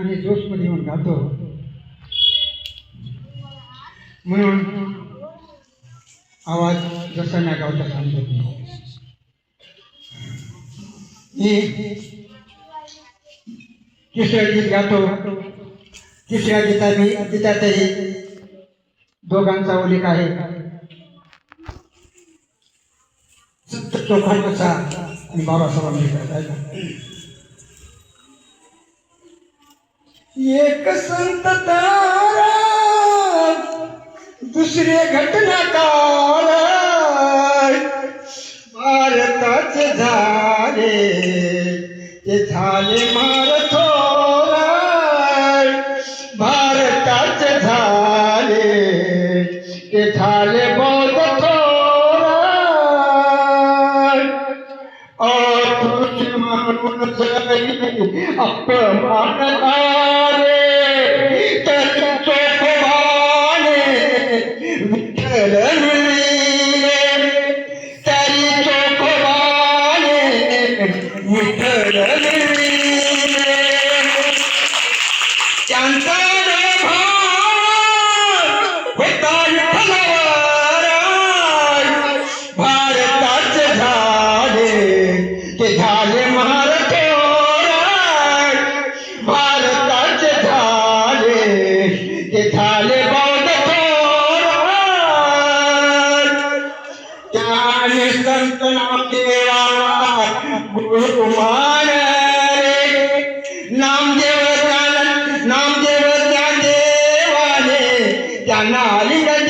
आणि जोशमध्ये येऊन गातो म्हणून आवाज जसा नाही गावता समजत नाही. मी तिसऱ्या गीत गातो. तिसऱ्या गीतातही दोघांचा उल्लेख आहे. चोखांचा आणि बाबासाहेब आंबेडकर. एक संत तारा दुसरे घटनाकार भारताचे झाले ते झाले मारथोरा. भारताचे झाले ते झाले बौद्ध थोरा. म्हणून अपमान त्यांचा भारताचे झाले ते झाले महारथोरा. भारताचे झाले ते झाले बौद्ध थोरा. त्याने संत नामदेवा गुरुकुमार नामदेव त्या देवाने त्यांना आलिंगन